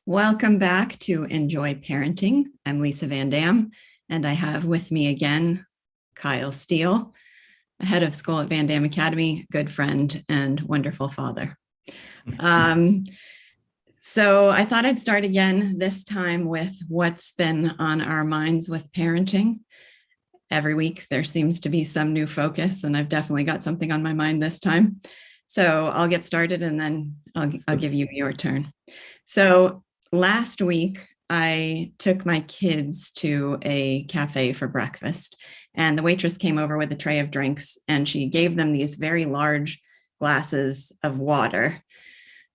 Welcome back to Enjoy Parenting. I'm Lisa VanDamme, and I have with me again Kyle Steele, head of school at VanDamme Academy, good friend and wonderful father. So I thought I'd start again this time with what's been on our minds with parenting. Every week there seems to be some new focus, and I've definitely got something on my mind this time. So I'll get started and then I'll give you your turn. So last week, I took my kids to a cafe for breakfast, and the waitress came over with a tray of drinks, and she gave them these very large glasses of water.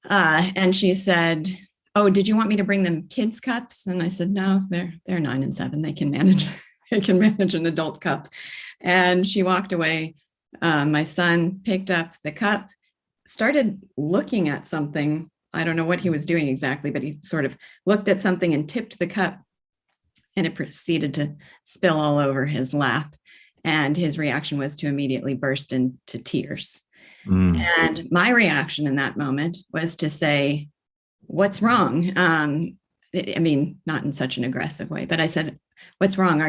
And she said, "Oh, did you want me to bring them kids' cups?" And I said, "No, they're 9 and 7. They can manage. They can manage an adult cup." And she walked away. My son picked up the cup, started looking at something. I don't know what he was doing exactly, but he sort of looked at something and tipped the cup, and it proceeded to spill all over his lap. And his reaction was to immediately burst into tears. And my reaction in that moment was to say, "What's wrong?" I mean, not in such an aggressive way, but I said, "What's wrong?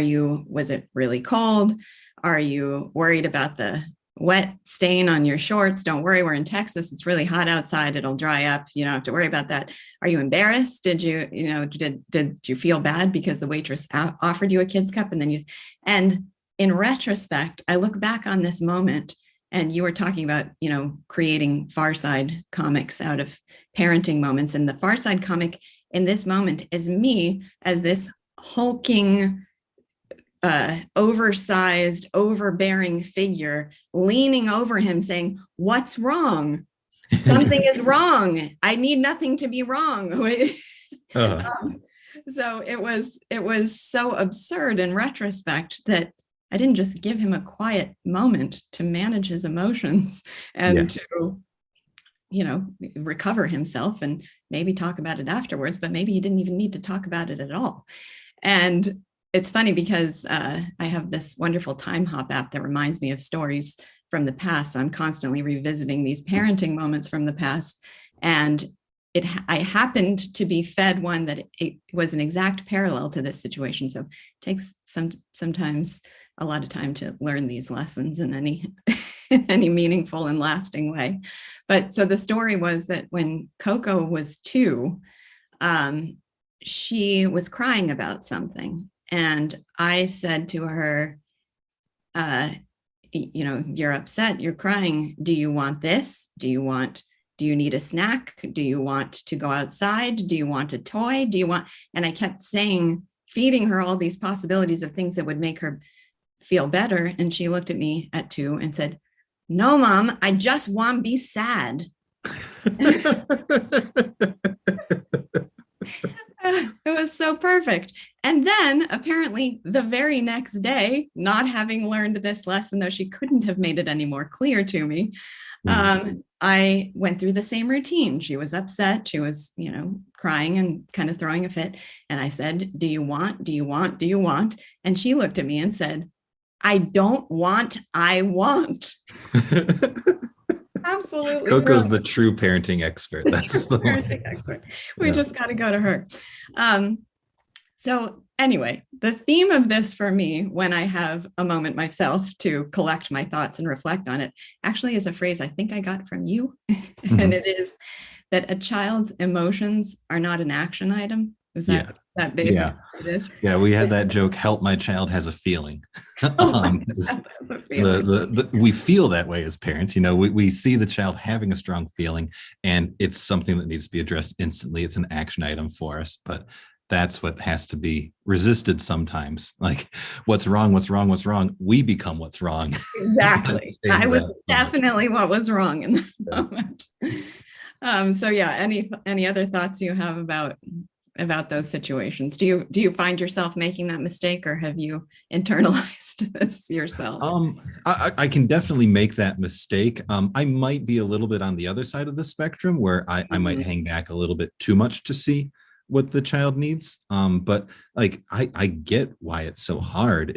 Was it really cold? Are you worried about the wet stain on your shorts? Don't worry, we're in Texas. It's really hot outside. It'll dry up. You don't have to worry about that. Are you embarrassed? Did you feel bad because the waitress offered you a kid's cup?" And in retrospect, I look back on this moment, and you were talking about, creating Far Side comics out of parenting moments. And the Far Side comic in this moment is me as this hulking, oversized, overbearing figure leaning over him saying, "What's wrong? Something is wrong. I need nothing to be wrong." So it was so absurd in retrospect that I didn't just give him a quiet moment to manage his emotions and to, recover himself and maybe talk about it afterwards, but maybe he didn't even need to talk about it at all. And it's funny because I have this wonderful time hop app that reminds me of stories from the past. So I'm constantly revisiting these parenting moments from the past. And I happened to be fed one that it was an exact parallel to this situation. So it takes sometimes a lot of time to learn these lessons in any meaningful and lasting way. But so the story was that when Coco was 2, she was crying about something. And I said to her, "You're upset, you're crying. Do you want this? Do you need a snack? Do you want to go outside? Do you want a toy? And I kept feeding her all these possibilities of things that would make her feel better. And she looked at me at 2 and said, "No, Mom, I just want to be sad." It was so perfect. And then apparently the very next day, not having learned this lesson, though she couldn't have made it any more clear to me, I went through the same routine. She was upset. She was, crying and kind of throwing a fit. And I said, "Do you want? Do you want? Do you want?" And she looked at me and said, "I don't want, I want." Absolutely. Coco's the true parenting expert. That's the parenting expert. We just got to go to her. So anyway, the theme of this for me, when I have a moment myself to collect my thoughts and reflect on it, actually is a phrase I think I got from you. And it is that a child's emotions are not an action item. Is that basically what it is? Yeah, we had that joke, "Help, my child has a feeling." We feel that way as parents. We see the child having a strong feeling, and it's something that needs to be addressed instantly. It's an action item for us, but that's what has to be resisted sometimes. Like, what's wrong? What's wrong? What's wrong? We become what's wrong. Exactly. I was definitely what was wrong in that moment. So any other thoughts you have about those situations? Do you find yourself making that mistake, or have you internalized this yourself? I can definitely make that mistake. I might be a little bit on the other side of the spectrum where I might hang back a little bit too much to see what the child needs. But like, I get why it's so hard.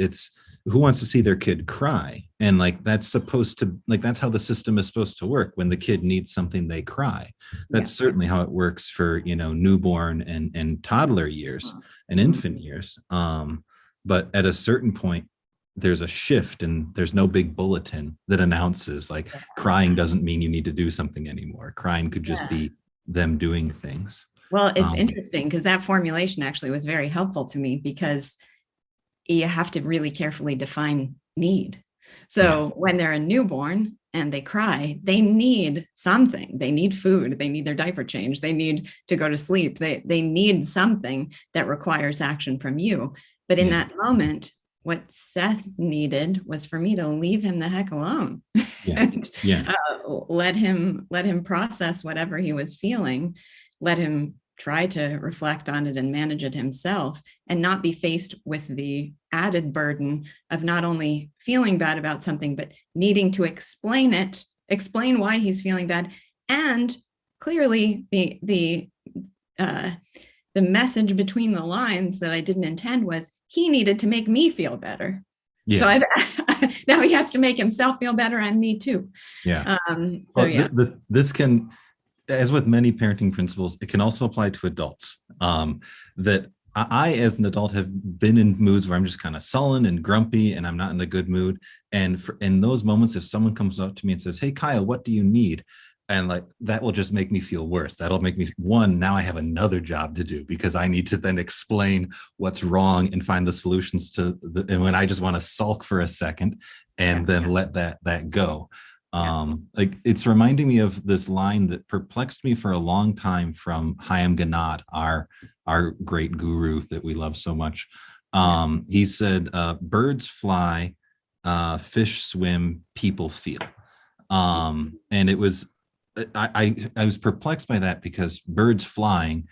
who wants to see their kid cry? And like, that's supposed to, like, that's how the system is supposed to work. When the kid needs something, they cry. That's certainly how it works for, newborn and toddler years and infant years. But at a certain point, there's a shift, and there's no big bulletin that announces like crying doesn't mean you need to do something anymore. Crying could just be them doing things. Well, it's interesting because that formulation actually was very helpful to me, because you have to really carefully define need. So when they're a newborn and they cry, they need something. They need food. They need their diaper change. They need to go to sleep. They need something that requires action from you. But in that moment, what Seth needed was for me to leave him the heck alone. And let him process whatever he was feeling. Let him try to reflect on it and manage it himself, and not be faced with the added burden of not only feeling bad about something, but needing to explain why he's feeling bad. And clearly the message between the lines that I didn't intend was he needed to make me feel better. So now he has to make himself feel better, and me too. This can, as with many parenting principles, it can also apply to adults. That I, as an adult, have been in moods where I'm just kind of sullen and grumpy and I'm not in a good mood. And in those moments, if someone comes up to me and says, "Hey, Kyle, what do you need?" And like, that will just make me feel worse. That'll make me, now I have another job to do, because I need to then explain what's wrong and find the solutions and when I just want to sulk for a second and then let that go. Like, it's reminding me of this line that perplexed me for a long time from Haiem Ginott, our great guru that we love so much. He said, birds fly, fish swim, people feel. And it was, I was perplexed by that, because birds flying,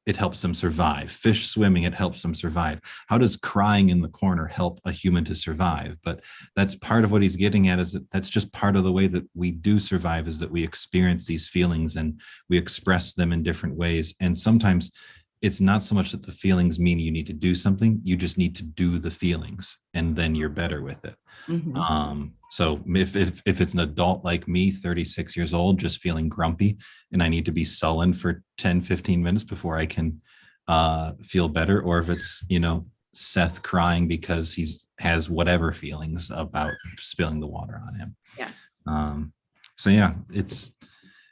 it helps them survive. Fish swimming, it helps them survive. How does crying in the corner help a human to survive? But that's part of what he's getting at, is that that's just part of the way that we do survive, is that we experience these feelings and we express them in different ways. And sometimes it's not so much that the feelings mean you need to do something, you just need to do the feelings, and then you're better with it. So if it's an adult like me, 36 years old, just feeling grumpy, and I need to be sullen for 10, 15 minutes before I can feel better, or if it's, Seth crying because has whatever feelings about spilling the water on him.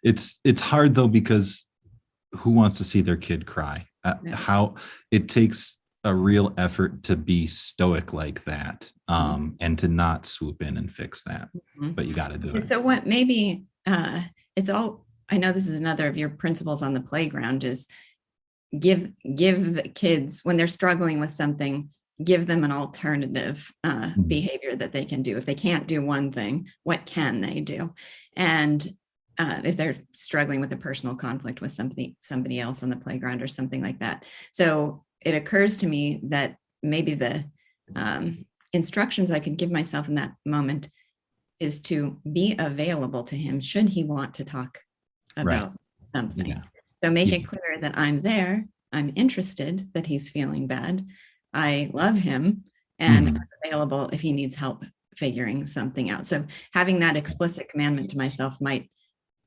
It's hard though, because who wants to see their kid cry? How it takes a real effort to be stoic like that, and to not swoop in and fix that. But you got to do it. So what maybe it's all, I know this is another of your principles on the playground, is give the kids, when they're struggling with something, give them an alternative behavior that they can do. If they can't do one thing, what can they do? And if they're struggling with a personal conflict with somebody else on the playground or something like that. So it occurs to me that maybe the instructions I could give myself in that moment is to be available to him should he want to talk about something. So make it clear that I'm there, I'm interested, that he's feeling bad, I love him, and I'm available if he needs help figuring something out. So having that explicit commandment to myself might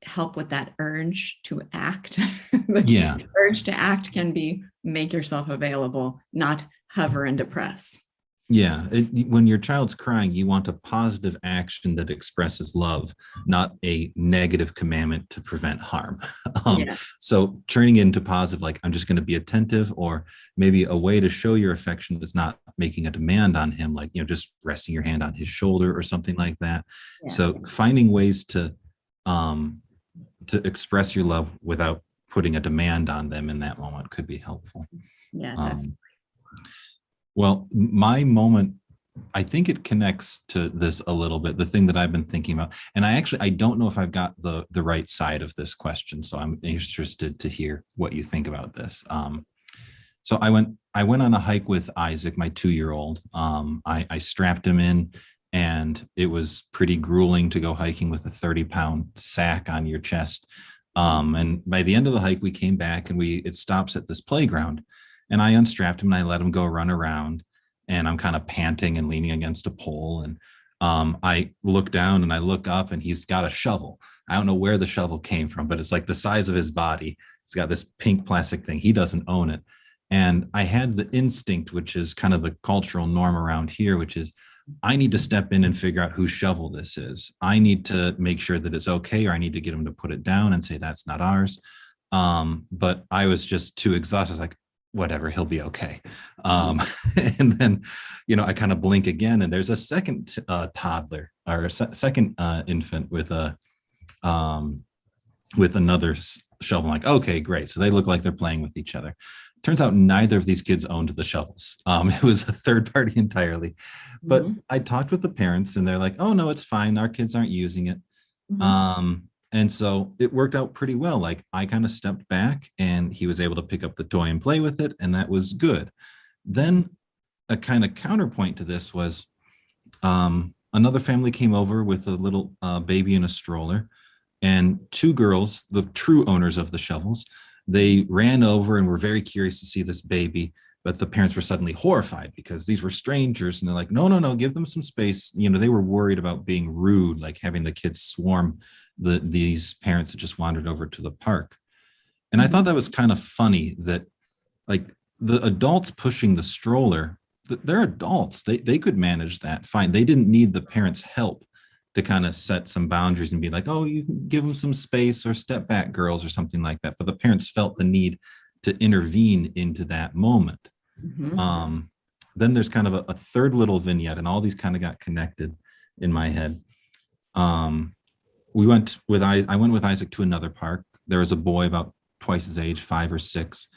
help with that urge to act. The urge to act can be make yourself available, not hover and depress. When your child's crying, you want a positive action that expresses love, not a negative commandment to prevent harm. So turning it into positive, like, I'm just going to be attentive, or maybe a way to show your affection that's not making a demand on him, like, just resting your hand on his shoulder or something like that. So finding ways to express your love without putting a demand on them in that moment could be helpful. Well, my moment, I think it connects to this a little bit, the thing that I've been thinking about. And I don't know if I've got the right side of this question. So I'm interested to hear what you think about this. So I went on a hike with Isaac, my 2-year-old. I strapped him in, and it was pretty grueling to go hiking with a 30-pound sack on your chest. And by the end of the hike, we came back, and it stops at this playground. And I unstrapped him and I let him go run around. and I'm kind of panting and leaning against a pole. And I look down and I look up, and he's got a shovel. I don't know where the shovel came from, but it's like the size of his body. It's got this pink plastic thing. He doesn't own it. And I had the instinct, which is kind of the cultural norm around here, which is I need to step in and figure out whose shovel this is. I need to make sure that it's okay, or I need to get him to put it down and say, that's not ours. But I was just too exhausted. Like, whatever, he'll be okay. And then, I kind of blink again, and there's a second toddler, or a second infant with another shovel. I'm like, okay, great. So they look like they're playing with each other. Turns out neither of these kids owned the shovels. It was a third party entirely. But I talked with the parents, and they're like, oh, no, it's fine. Our kids aren't using it. And so it worked out pretty well. Like, I kind of stepped back, and he was able to pick up the toy and play with it, and that was good. Then a kind of counterpoint to this was another family came over with a little baby in a stroller, and two girls, the true owners of the shovels, they ran over and were very curious to see this baby, but the parents were suddenly horrified because these were strangers, and they're like, no, no, no, give them some space. They were worried about being rude, like having the kids swarm these parents that just wandered over to the park. And I thought that was kind of funny that, like, the adults pushing the stroller, they're adults. They could manage that fine. They didn't need the parents' help to kind of set some boundaries and be like, oh, you can give them some space, or step back, girls, or something like that. But the parents felt the need to intervene into that moment. Then there's kind of a third little vignette, and all these kind of got connected in my head. I went with Isaac to another park. There was a boy about twice his age, 5 or 6,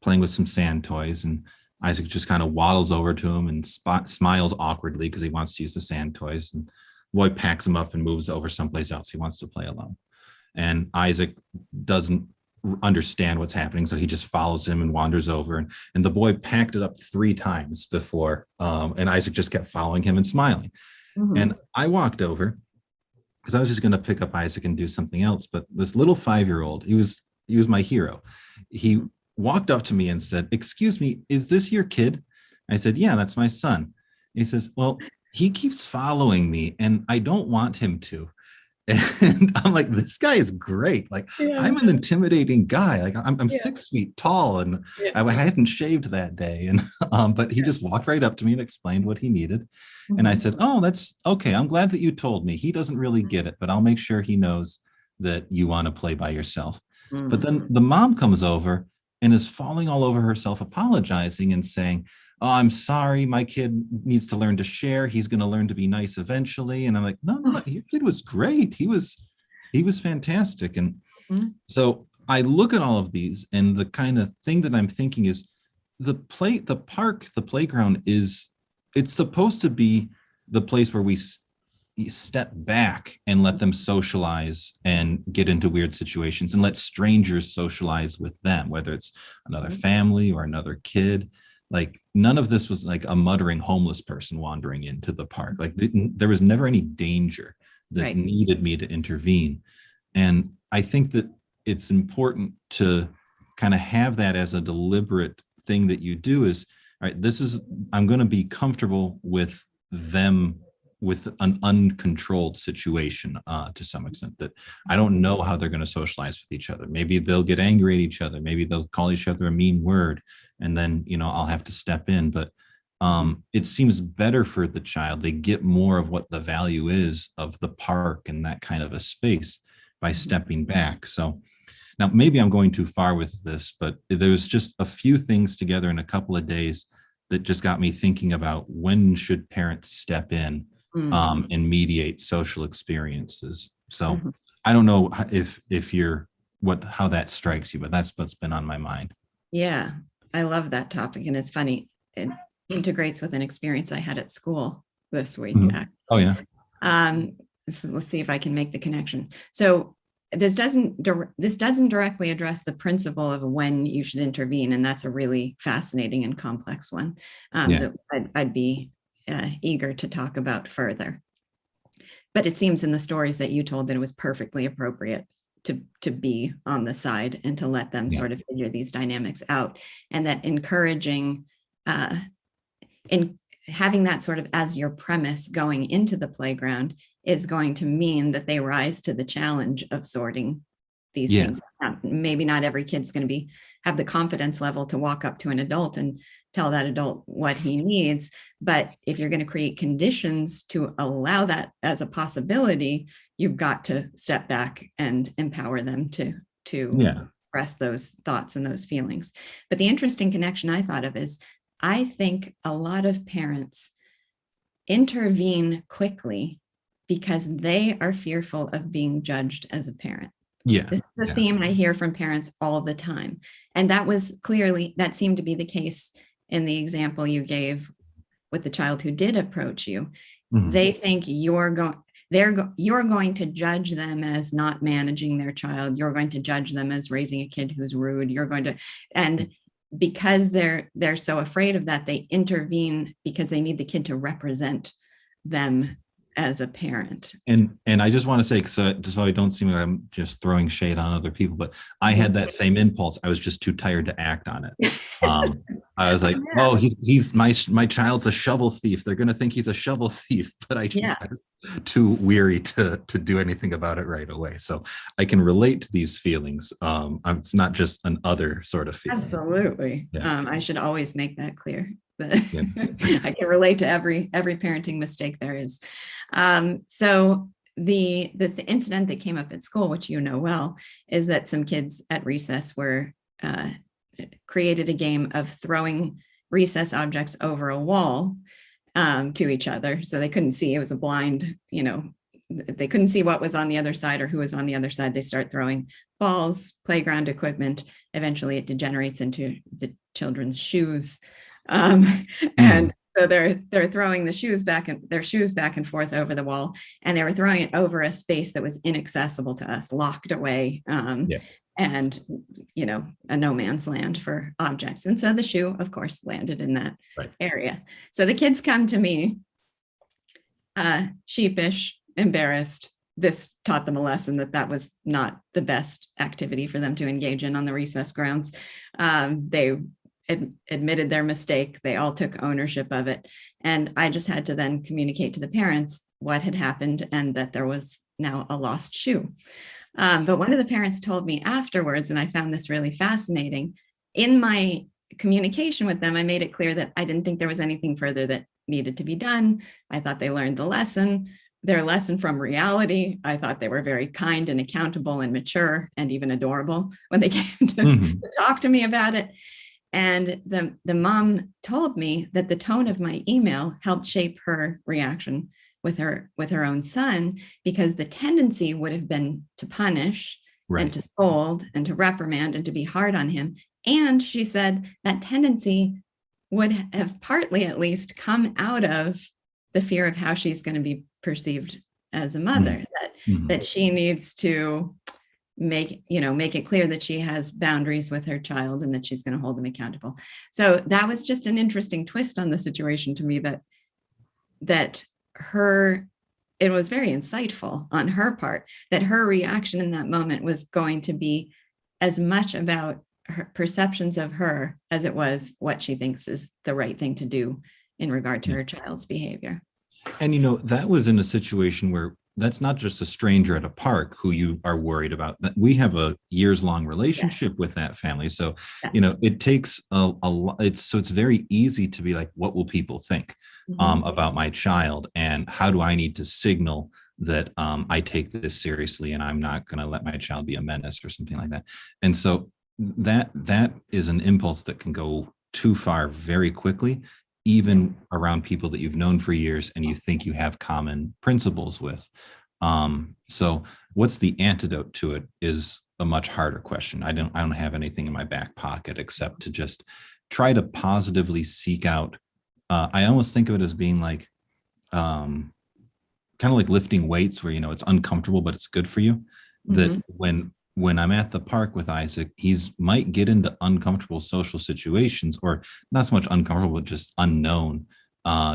playing with some sand toys, and Isaac just kind of waddles over to him and smiles awkwardly because he wants to use the sand toys. And boy packs him up and moves over someplace else. He wants to play alone. And Isaac doesn't understand what's happening, so he just follows him and wanders over. And the boy packed it up 3 times before, and Isaac just kept following him and smiling. And I walked over because I was just going to pick up Isaac and do something else. But this little 5-year-old, he was my hero. He walked up to me and said, "Excuse me, is this your kid?" I said, "Yeah, that's my son." He says, "Well, he keeps following me and I don't want him to." And I'm like, this guy is great. Like, I'm an intimidating guy. Like, I'm 6 feet tall, and I hadn't shaved that day. And but he just walked right up to me and explained what he needed. And I said, "Oh, that's okay. I'm glad that you told me. He doesn't really get it, but I'll make sure he knows that you want to play by yourself." But then the mom comes over and is falling all over herself, apologizing and saying, "Oh, I'm sorry. My kid needs to learn to share. He's going to learn to be nice eventually." And I'm like, no, your kid was great. He was fantastic. And so I look at all of these, and the kind of thing that I'm thinking is the playground it's supposed to be the place where we step back and let them socialize and get into weird situations, and let strangers socialize with them, whether it's another family or another kid. Like, none of this was like a muttering homeless person wandering into the park. Like, there was never any danger that needed me to intervene. And I think that it's important to kind of have that as a deliberate thing that you do is, all right, I'm going to be comfortable with them, with an uncontrolled situation to some extent, that I don't know how they're going to socialize with each other. Maybe they'll get angry at each other. Maybe they'll call each other a mean word. And then, I'll have to step in. But it seems better for the child. They get more of what the value is of the park and that kind of a space by stepping back. So now maybe I'm going too far with this, but there was just a few things together in a couple of days that just got me thinking about when should parents step in and mediate social experiences. So I don't know if how that strikes you, but that's what's been on my mind. Yeah, I love that topic. And it's funny, it integrates with an experience I had at school this week. Oh, yeah. So let's see if I can make the connection. So this doesn't directly address the principle of when you should intervene. And that's a really fascinating and complex one that I'd be eager to talk about further. But it seems in the stories that you told that it was perfectly appropriate to be on the side and to let them sort of figure these dynamics out, and that encouraging having that sort of as your premise going into the playground is going to mean that they rise to the challenge of sorting these things out. Maybe not every kid's going to have the confidence level to walk up to an adult and tell that adult what he needs. But if you're going to create conditions to allow that as a possibility, you've got to step back and empower them to express those thoughts and those feelings. But the interesting connection I thought of is, I think a lot of parents intervene quickly because they are fearful of being judged as a parent. This is the theme I hear from parents all the time. And that seemed to be the case in the example you gave with the child who did approach you. Mm-hmm. They think you're going to judge them as not managing their child. You're going to judge them as raising a kid who's rude. And because they're so afraid of that, they intervene because they need the kid to represent them as a parent. And I just want to say, just so I don't seem like I'm just throwing shade on other people, but I had that same impulse. I was just too tired to act on it. I was like, oh, he's my child's a shovel thief. They're going to think he's a shovel thief, but I was too weary to do anything about it right away. So I can relate to these feelings. It's not just an other sort of feeling. Absolutely. Yeah. I should always make that clear. I can relate to every parenting mistake there is. So the incident that came up at school, which you know well, is that some kids at recess created a game of throwing recess objects over a wall to each other. So they couldn't see. It was a blind, they couldn't see what was on the other side or who was on the other side. They start throwing balls, playground equipment. Eventually it degenerates into the children's shoes. And so they're throwing their shoes back and forth over the wall, and they were throwing it over a space that was inaccessible to us, locked away, and a no man's land for objects. And so the shoe, of course, landed in that area. So the kids come to me, sheepish, embarrassed. This taught them a lesson that was not the best activity for them to engage in on the recess grounds. They admitted their mistake. They all took ownership of it. And I just had to then communicate to the parents what had happened and that there was now a lost shoe. But one of the parents told me afterwards, and I found this really fascinating, in my communication with them, I made it clear that I didn't think there was anything further that needed to be done. I thought they learned their lesson from reality. I thought they were very kind and accountable and mature and even adorable when they came to talk to me about it. And the mom told me that the tone of my email helped shape her reaction with her own son, because the tendency would have been to punish and to scold and to reprimand and to be hard on him. And she said that tendency would have partly at least come out of the fear of how she's going to be perceived as a mother, that she needs to make it clear that she has boundaries with her child and that she's going to hold them accountable. So that was just an interesting twist on the situation to me, that it was very insightful on her part, that her reaction in that moment was going to be as much about her perceptions of her as it was what she thinks is the right thing to do in regard to her child's behavior. And, that was in a situation where that's not just a stranger at a park who you are worried about. We have a years-long relationship with that family. So, it takes a lot. It's very easy to be like, what will people think about my child? And how do I need to signal that I take this seriously and I'm not going to let my child be a menace or something like that? And so that is an impulse that can go too far very quickly, even around people that you've known for years and you think you have common principles with. So what's the antidote to it is a much harder question. I don't have anything in my back pocket except to just try to positively seek out. I almost think of it as being like, kind of like lifting weights where, it's uncomfortable, but it's good for you. That when I'm at the park with Isaac, he's might get into uncomfortable social situations, or not so much uncomfortable, but just unknown,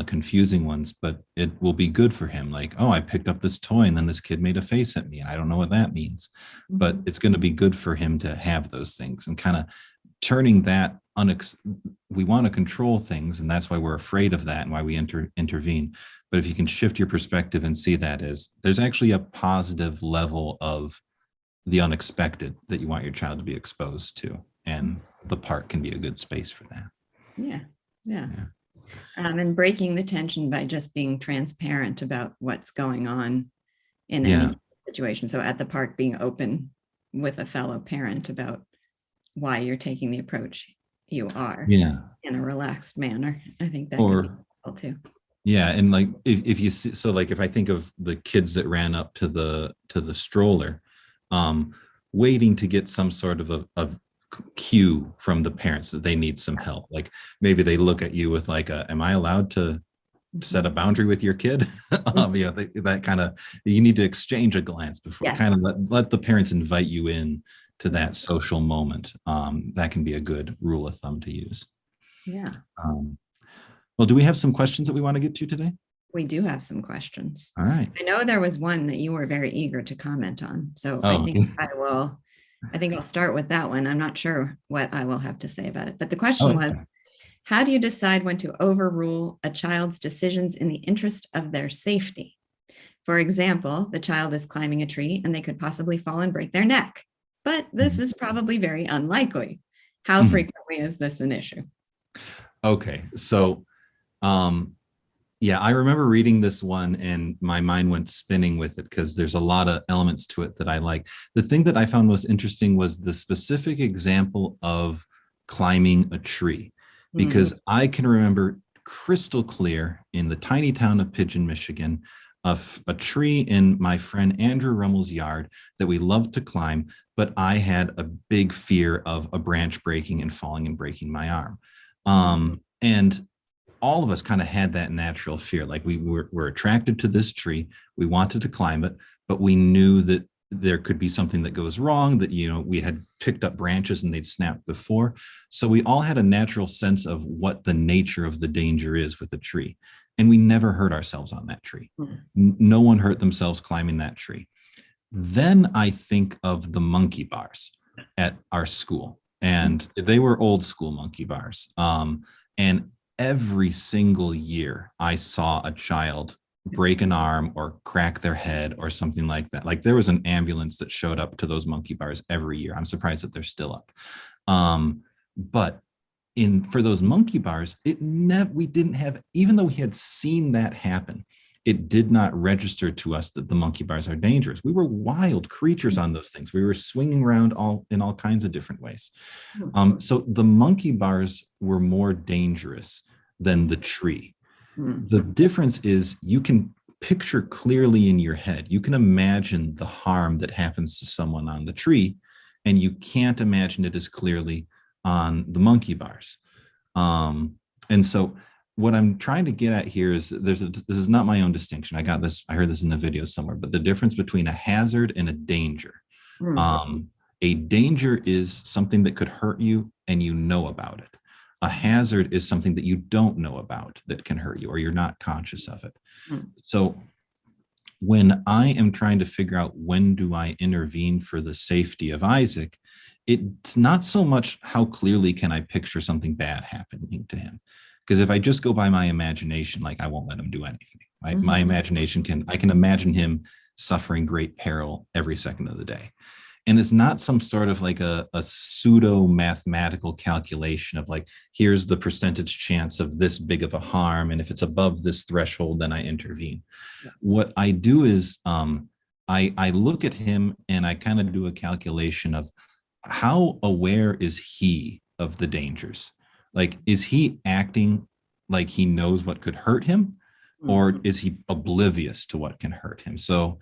confusing ones, but it will be good for him. Like, oh, I picked up this toy and then this kid made a face at me and I don't know what that means, but it's going to be good for him to have those things and kind of turning that we want to control things, and that's why we're afraid of that and why we intervene. But if you can shift your perspective and see that as there's actually a positive level of the unexpected that you want your child to be exposed to, and the park can be a good space for that. Yeah. And breaking the tension by just being transparent about what's going on in any situation. So at the park, being open with a fellow parent about why you're taking the approach you are in a relaxed manner. I think that could be helpful too. Yeah. And like, if you see, so like, if I think of the kids that ran up to the stroller, waiting to get some sort of a cue from the parents that they need some help. Like maybe they look at you with like, am I allowed to set a boundary with your kid? That kind of, you need to exchange a glance before, kind of let the parents invite you in to that social moment. That can be a good rule of thumb to use. Well, do we have some questions that we want to get to today? We do have some questions. All right. I know there was one that you were very eager to comment on. So I think I'll start with that one. I'm not sure what I will have to say about it. But the question was, how do you decide when to overrule a child's decisions in the interest of their safety? For example, the child is climbing a tree and they could possibly fall and break their neck. But this is probably very unlikely. How frequently is this an issue? Okay. So, I remember reading this one and my mind went spinning with it because there's a lot of elements to it that I like. The thing that I found most interesting was the specific example of climbing a tree, because I can remember crystal clear in the tiny town of Pigeon, Michigan, of a tree in my friend Andrew Rummel's yard that we loved to climb, but I had a big fear of a branch breaking and falling and breaking my arm. And all of us kind of had that natural fear. Like we were attracted to this tree. We wanted to climb it, but we knew that there could be something that goes wrong, that, we had picked up branches and they'd snapped before. So we all had a natural sense of what the nature of the danger is with a tree. And we never hurt ourselves on that tree. No one hurt themselves climbing that tree. Then I think of the monkey bars at our school, and they were old school monkey bars. And every single year I saw a child break an arm or crack their head or something like that. Like there was an ambulance that showed up to those monkey bars every year. I'm surprised that they're still up. But for those monkey bars, we didn't have, even though we had seen that happen, it did not register to us that the monkey bars are dangerous. We were wild creatures on those things. We were swinging around in all kinds of different ways. So the monkey bars were more dangerous than the tree. The difference is you can picture clearly in your head. You can imagine the harm that happens to someone on the tree, and you can't imagine it as clearly on the monkey bars. And so what I'm trying to get at here is this is not my own distinction. I heard this in a video somewhere, but the difference between a hazard and a danger. A danger is something that could hurt you and you know about it. A hazard is something that you don't know about that can hurt you, or you're not conscious of it. So when I am trying to figure out when do I intervene for the safety of Isaac, it's not so much how clearly can I picture something bad happening to him. Because if I just go by my imagination, like I won't let him do anything. My imagination I can imagine him suffering great peril every second of the day. And it's not some sort of like a pseudo mathematical calculation of like, here's the percentage chance of this big of a harm. And if it's above this threshold, then I intervene. What I do is I look at him and I kind of do a calculation of how aware is he of the dangers? Like, is he acting like he knows what could hurt him, or is he oblivious to what can hurt him? So,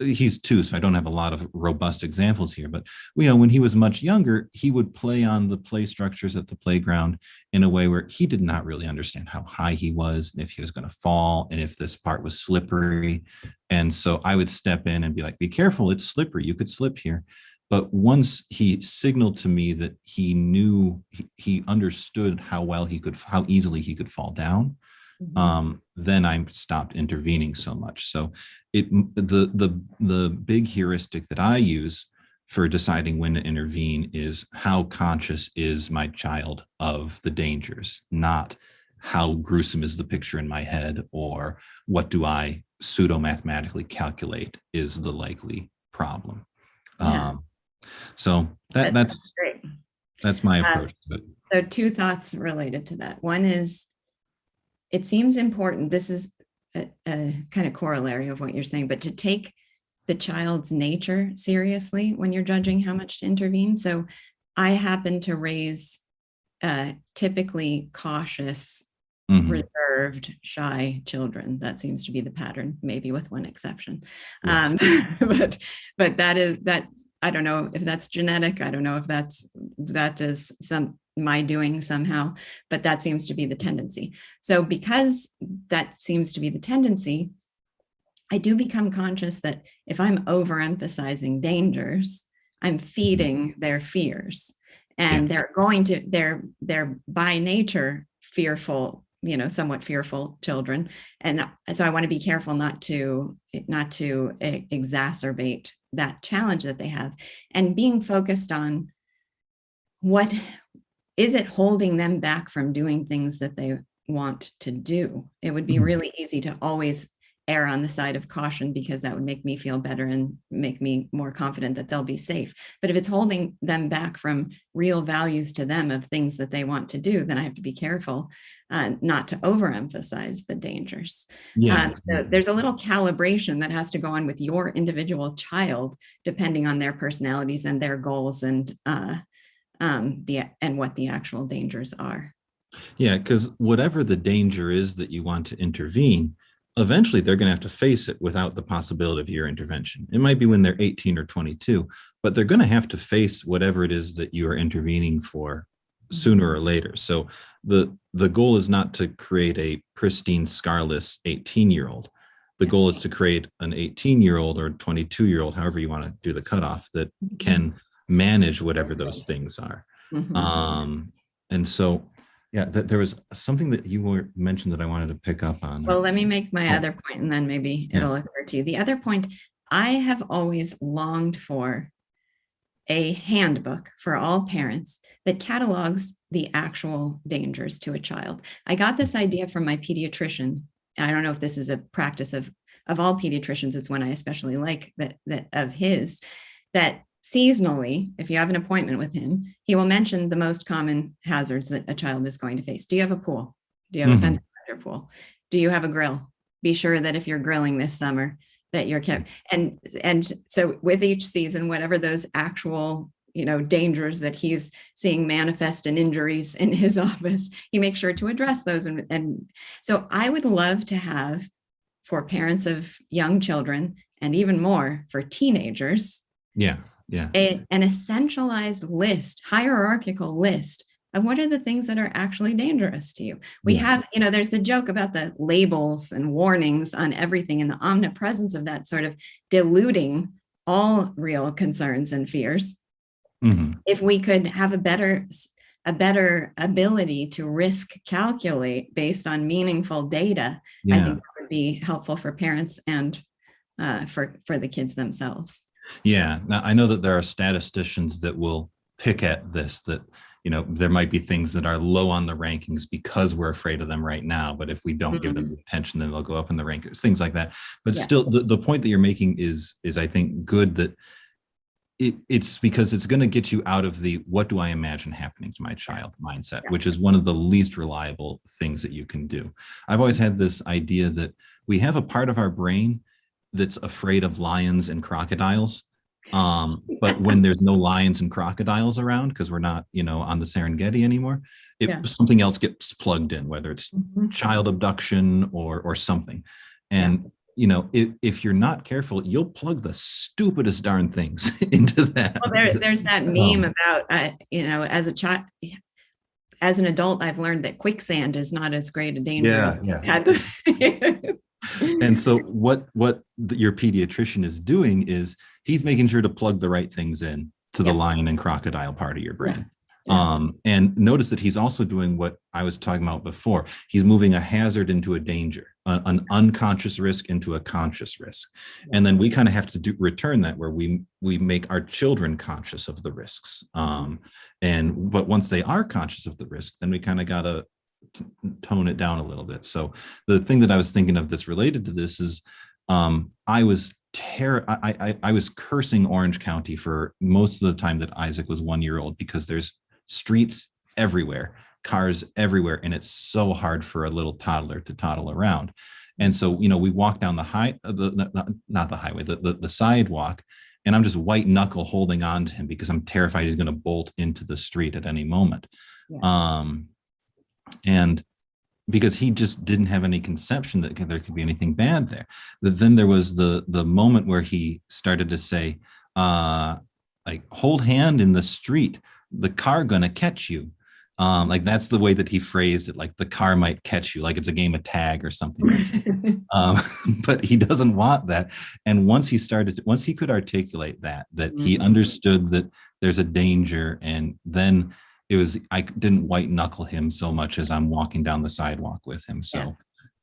he's 2, so I don't have a lot of robust examples here, but, when he was much younger, he would play on the play structures at the playground in a way where he did not really understand how high he was, and if he was going to fall, and if this part was slippery. And so I would step in and be like, be careful, it's slippery, you could slip here. But once he signaled to me that he knew, he understood how easily he could fall down, then I stopped intervening so much. So the big heuristic that I use for deciding when to intervene is how conscious is my child of the dangers, not how gruesome is the picture in my head, or what do I pseudo-mathematically calculate is the likely problem. Yeah. So that's great. That's my approach to it. So two thoughts related to that. One is, it seems important, this is a kind of corollary of what you're saying, but to take the child's nature seriously when you're judging how much to intervene. So I happen to raise typically cautious, reserved, shy children. That seems to be the pattern, maybe with one exception. Yes. But that I don't know if that's genetic. I don't know if that is my doing somehow, but that seems to be the tendency. So because that seems to be the tendency, I do become conscious that if I'm overemphasizing dangers, I'm feeding their fears, and they're by nature fearful, somewhat fearful children. And so I want to be careful not to exacerbate that challenge that they have, and being focused on what is it holding them back from doing things that they want to do. It would be really easy to always err on the side of caution, because that would make me feel better and make me more confident that they'll be safe. But if it's holding them back from real values to them of things that they want to do, then I have to be careful not to overemphasize the dangers. So there's a little calibration that has to go on with your individual child, depending on their personalities and their goals, and what the actual dangers are. Yeah, because whatever the danger is that you want to intervene, eventually they're going to have to face it without the possibility of your intervention. It might be when they're 18 or 22, but they're going to have to face whatever it is that you are intervening for sooner or later. So the goal is not to create a pristine, scarless 18-year-old. The goal is to create an 18-year-old or 22-year-old, however you want to do the cutoff, that can manage whatever those things are. And so, yeah, there was something that you mentioned that I wanted to pick up on. Well, let me make my other point, and then maybe it'll occur to you. The other point, I have always longed for a handbook for all parents that catalogs the actual dangers to a child. I got this idea from my pediatrician. I don't know if this is a practice of all pediatricians. It's one I especially like that of his, that seasonally, if you have an appointment with him, he will mention the most common hazards that a child is going to face. Do you have a pool? Do you have a fence around your pool? Do you have a grill? Be sure that if you're grilling this summer, that you're kept. And so with each season, whatever those actual, dangers that he's seeing manifest in injuries in his office, he makes sure to address those. And so I would love to have, for parents of young children, and even more for teenagers, an essentialized list, hierarchical list of what are the things that are actually dangerous to you. We have, there's the joke about the labels and warnings on everything, and the omnipresence of that sort of diluting all real concerns and fears. If we could have a better ability to risk calculate based on meaningful data, I think that would be helpful for parents and for the kids themselves. Yeah. Now, I know that there are statisticians that will pick at this, that, there might be things that are low on the rankings because we're afraid of them right now. But if we don't give them the attention, then they'll go up in the rankings, things like that. But still, the point that you're making is I think good, that it's because it's going to get you out of the what do I imagine happening to my child mindset, which is one of the least reliable things that you can do. I've always had this idea that we have a part of our brain that's afraid of lions and crocodiles. But when there's no lions and crocodiles around, because we're not, on the Serengeti anymore, something else gets plugged in, whether it's child abduction or something. And, if you're not careful, you'll plug the stupidest darn things into that. Well, there's that meme about, as a child, as an adult, I've learned that quicksand is not as great a danger. And so what your pediatrician is doing is he's making sure to plug the right things in to the lion and crocodile part of your brain. Yeah. And notice that he's also doing what I was talking about before. He's moving a hazard into a danger, an unconscious risk into a conscious risk. And then we kind of have to return that, where we make our children conscious of the risks. But once they are conscious of the risk, then we kind of got to tone it down a little bit. So the thing that I was thinking of that's related to this is I was cursing Orange County for most of the time that Isaac was 1 year old, because there's streets everywhere, cars everywhere, and it's so hard for a little toddler to toddle around. And so, we walk down not the highway, the sidewalk, and I'm just white knuckle holding on to him because I'm terrified he's going to bolt into the street at any moment. Yeah. And because he just didn't have any conception that there could be anything bad there. But then there was the moment where he started to say, like, hold hand in the street, the car gonna catch you. Like, that's the way that he phrased it, like the car might catch you, like it's a game of tag or something. But he doesn't want that. And once he could articulate that he understood that there's a danger, and then I didn't white knuckle him so much as I'm walking down the sidewalk with him. So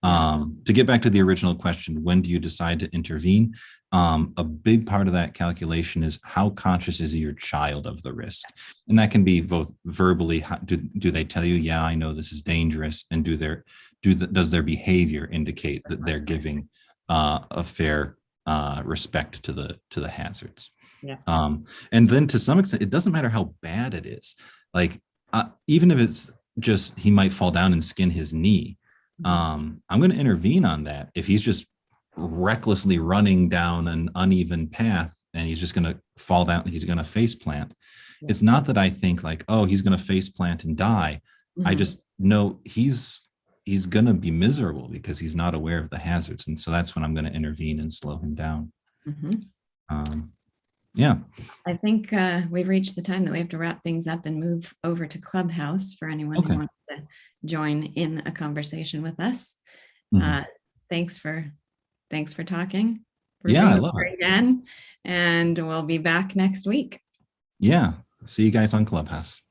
to get back to the original question, when do you decide to intervene? A big part of that calculation is how conscious is your child of the risk? And that can be both verbally. Do they tell you, yeah, I know this is dangerous? And does their behavior indicate that they're giving a fair respect to the hazards? Yeah. And then to some extent, it doesn't matter how bad it is. Like, even if it's just he might fall down and skin his knee, I'm going to intervene on that. If he's just recklessly running down an uneven path and he's just going to fall down, he's going to face plant. Yeah. It's not that I think like, oh, he's going to face plant and die. I just know he's going to be miserable because he's not aware of the hazards. And so that's when I'm going to intervene and slow him down. Yeah. I think we've reached the time that we have to wrap things up and move over to Clubhouse for anyone who wants to join in a conversation with us. Thanks for talking. I love it again, and we'll be back next week. Yeah. See you guys on Clubhouse.